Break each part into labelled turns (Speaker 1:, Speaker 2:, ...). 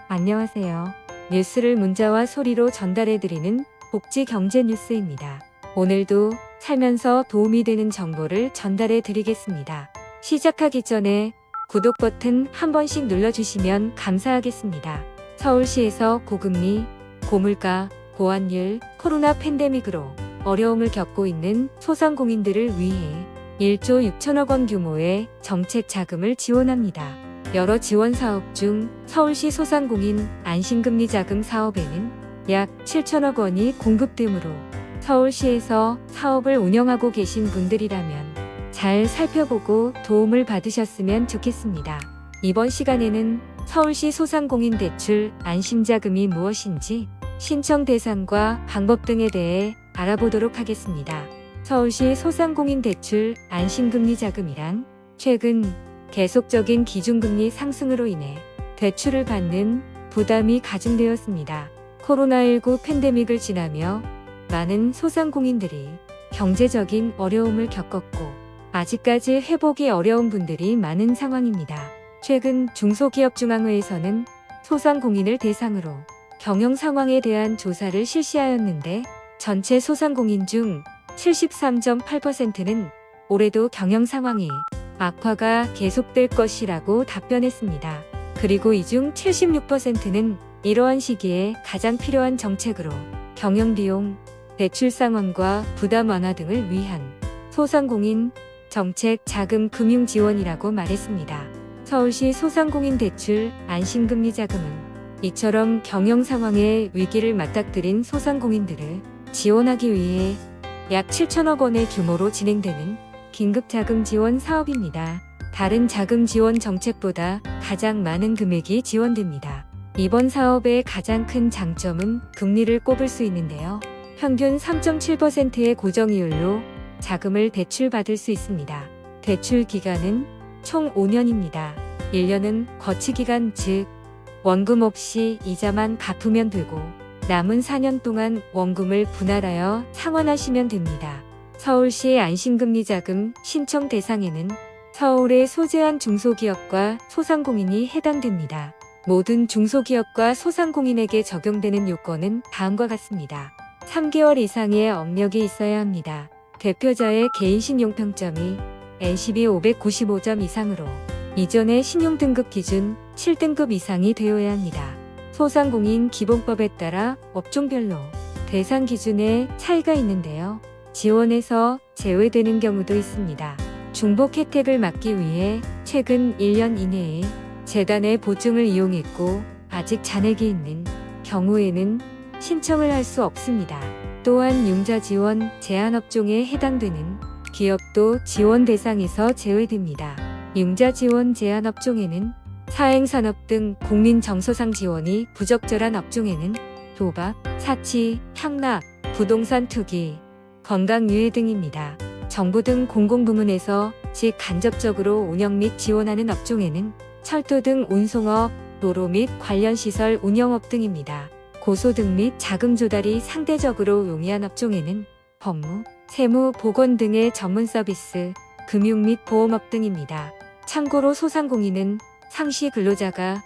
Speaker 1: 안녕하세요. 뉴스를 문자와 소리로 전달해드리는 복지 경제 뉴스입니다. 오늘도 살면서 도움이 되는 정보를 전달해드리겠습니다. 시작하기 전에 구독 버튼 한 번씩 눌러주시면 감사하겠습니다. 서울시에서 고금리, 고물가, 고환율, 코로나 팬데믹으로 어려움을 겪고 있는 소상공인들을 위해 1조 6천억 원 규모의 정책 자금을 지원합니다. 여러 지원 사업 중 서울시 소상공인 안심금리 자금 사업에는 약 7천억 원이 공급되므로 서울시에서 사업을 운영하고 계신 분들이라면 잘 살펴보고 도움을 받으셨으면 좋겠습니다. 이번 시간에는 서울시 소상공인 대출 안심자금이 무엇인지 신청 대상과 방법 등에 대해 알아보도록 하겠습니다. 서울시 소상공인 대출 안심금리 자금이란 최근 계속적인 기준금리 상승으로 인해 대출을 받는 부담이 가중되었습니다. 코로나19 팬데믹을 지나며 많은 소상공인들이 경제적인 어려움을 겪었고 아직까지 회복이 어려운 분들이 많은 상황입니다. 최근 중소기업중앙회에서는 소상공인을 대상으로 경영 상황에 대한 조사를 실시하였는데 전체 소상공인 중 73.8%는 올해도 경영 상황이 악화가 계속될 것이라고 답변했습니다. 그리고 이 중 76%는 이러한 시기에 가장 필요한 정책으로 경영비용, 대출 상환과 부담 완화 등을 위한 소상공인 정책 자금 금융 지원이라고 말했습니다. 서울시 소상공인 대출 안심금리 자금은 이처럼 경영 상황에 위기를 맞닥뜨린 소상공인들을 지원하기 위해 약 7천억 원의 규모로 진행되는 긴급자금 지원 사업입니다. 다른 자금 지원 정책보다 가장 많은 금액이 지원됩니다. 이번 사업의 가장 큰 장점은 금리를 꼽을 수 있는데요. 평균 3.7%의 고정이율로 자금을 대출받을 수 있습니다. 대출 기간은 총 5년입니다. 1년은 거치기간 즉 원금 없이 이자만 갚으면 되고 남은 4년 동안 원금을 분할하여 상환하시면 됩니다. 서울시 안심금리 자금 신청 대상에는 서울에 소재한 중소기업과 소상공인이 해당됩니다. 모든 중소기업과 소상공인에게 적용되는 요건은 다음과 같습니다. 3개월 이상의 업력이 있어야 합니다. 대표자의 개인신용평점이 NCB 595점 이상으로 이전의 신용등급 기준 7등급 이상이 되어야 합니다. 소상공인 기본법에 따라 업종별로 대상 기준에 차이가 있는데요. 지원에서 제외되는 경우도 있습니다. 중복 혜택을 막기 위해 최근 1년 이내에 재단의 보증을 이용했고 아직 잔액이 있는 경우에는 신청을 할 수 없습니다. 또한 융자 지원 제한 업종에 해당되는 기업도 지원 대상에서 제외됩니다. 융자 지원 제한 업종에는 사행산업 등 국민 정서상 지원이 부적절한 업종에는 도박, 사치, 향락, 부동산 투기, 건강유해 등입니다. 정부 등 공공부문에서 직간접적으로 운영 및 지원하는 업종에는 철도 등 운송업, 도로 및 관련 시설 운영업 등입니다. 고소득 및 자금 조달이 상대적으로 용이한 업종에는 법무, 세무, 보건 등의 전문 서비스, 금융 및 보험업 등입니다. 참고로 소상공인은 상시 근로자가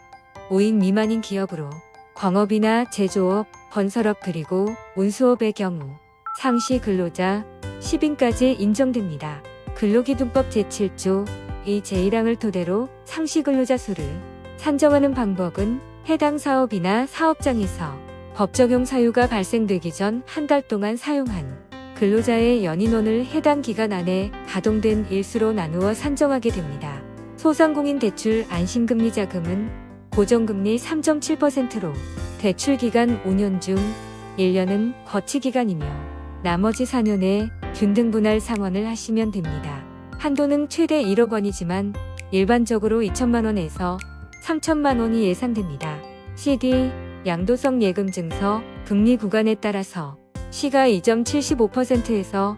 Speaker 1: 5인 미만인 기업으로 광업이나 제조업, 건설업 그리고 운수업의 경우 상시 근로자 10인까지 인정됩니다. 근로기준법 제7조 제1항을 토대로 상시 근로자 수를 산정하는 방법은 해당 사업이나 사업장에서 법 적용 사유가 발생되기 전 한 달 동안 사용한 근로자의 연인원을 해당 기간 안에 가동된 일수로 나누어 산정하게 됩니다. 소상공인 대출 안심금리 자금은 고정금리 3.7%로 대출 기간 5년 중 1년은 거치기간이며 나머지 4년에 균등 분할 상환을 하시면 됩니다. 한도는 최대 1억 원이지만 일반적으로 2천만 원에서 3천만 원이 예상됩니다. CD, 양도성 예금 증서, 금리 구간에 따라서 시가 2.75%에서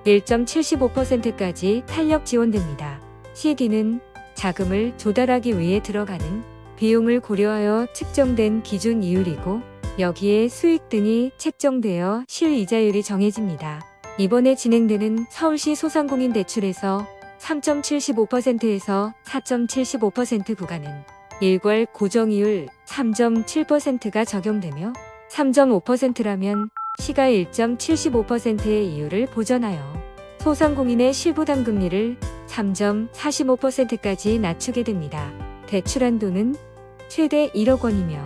Speaker 1: 1.75%까지 탄력 지원됩니다. CD는 자금을 조달하기 위해 들어가는 비용을 고려하여 측정된 기준 이율이고 여기에 수익 등이 책정되어 실이자율이 정해집니다. 이번에 진행되는 서울시 소상공인 대출에서 3.75%에서 4.75% 구간은 일괄 고정이율 3.7%가 적용되며 3.5%라면 시가 1.75%의 이율을 보전하여 소상공인의 실부담금리를 3.45%까지 낮추게 됩니다. 대출 한도는 최대 1억 원이며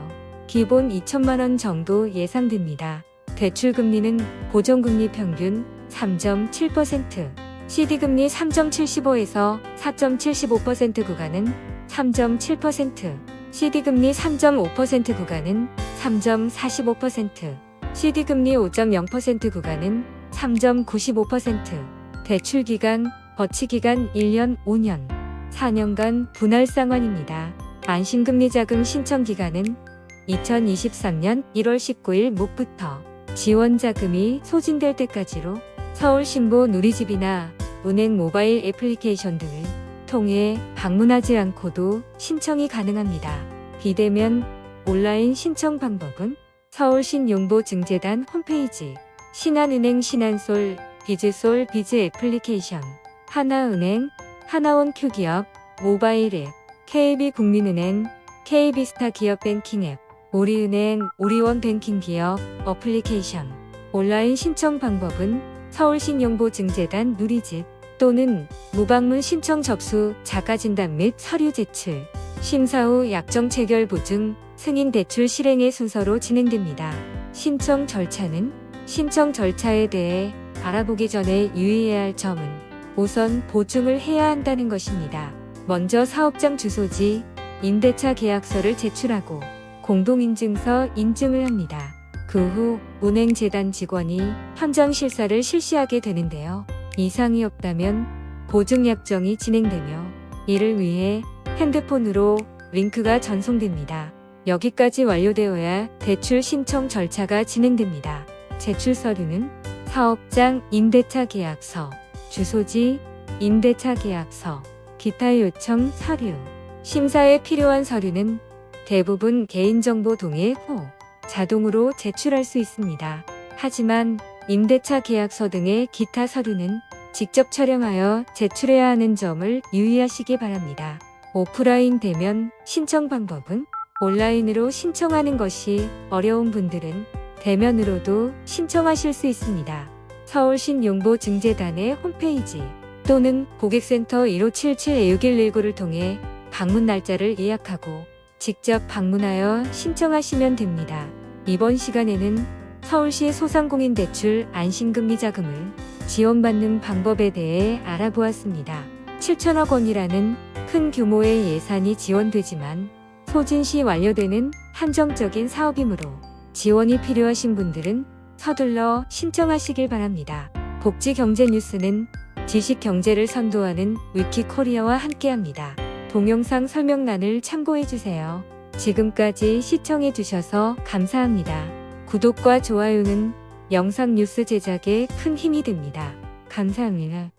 Speaker 1: 기본 2천만 원 정도 예상됩니다. 대출 금리는 고정금리 평균 3.7%, CD금리 3.75에서 4.75% 구간은 3.7%, CD금리 3.5% 구간은 3.45%, CD금리 5.0% 구간은 3.95%, 대출기간, 거치기간 1년, 5년, 4년간 분할 상환입니다. 안심금리 자금 신청 기간은 2023년 1월 19일 목부터 지원 자금이 소진될 때까지로 서울신보 누리집이나 은행 모바일 애플리케이션 등을 통해 방문하지 않고도 신청이 가능합니다. 비대면 온라인 신청 방법은 서울신용보증재단 홈페이지, 신한은행 신한솔, 비즈솔 비즈 애플리케이션, 하나은행, 하나원큐기업, 모바일 앱, KB국민은행, KB스타 기업뱅킹 앱, 우리은행, 우리원뱅킹 기업 어플리케이션. 온라인 신청 방법은 서울신용보증재단 누리집 또는 무방문 신청 접수, 자가진단 및 서류 제출, 심사 후 약정 체결 보증, 승인 대출 실행의 순서로 진행됩니다. 신청 절차는 신청 절차에 대해 알아보기 전에 유의해야 할 점은 우선 보증을 해야 한다는 것입니다. 먼저 사업장 주소지, 임대차 계약서를 제출하고 공동인증서 인증을 합니다. 그 후 은행재단 직원이 현장 실사를 실시하게 되는데요. 이상이 없다면 보증약정이 진행되며 이를 위해 핸드폰으로 링크가 전송됩니다. 여기까지 완료되어야 대출 신청 절차가 진행됩니다. 제출 서류는 사업장 임대차 계약서, 주소지 임대차 계약서, 기타 요청 서류, 심사에 필요한 서류는 대부분 개인정보 동의 후 자동으로 제출할 수 있습니다. 하지만 임대차 계약서 등의 기타 서류는 직접 촬영하여 제출해야 하는 점을 유의하시기 바랍니다. 오프라인 대면 신청 방법은 온라인으로 신청하는 것이 어려운 분들은 대면으로도 신청하실 수 있습니다. 서울신용보증재단의 홈페이지 또는 고객센터 1577-6119를 통해 방문 날짜를 예약하고 직접 방문하여 신청하시면 됩니다. 이번 시간에는 서울시 소상공인 대출 안심금리 자금을 지원받는 방법에 대해 알아보았습니다. 7천억 원이라는 큰 규모의 예산이 지원되지만 소진 시 완료되는 한정적인 사업이므로 지원이 필요하신 분들은 서둘러 신청하시길 바랍니다. 복지경제 뉴스는 지식경제를 선도하는 위키코리아와 함께합니다. 동영상 설명란을 참고해주세요. 지금까지 시청해주셔서 감사합니다. 구독과 좋아요는 영상 뉴스 제작에 큰 힘이 됩니다. 감사합니다.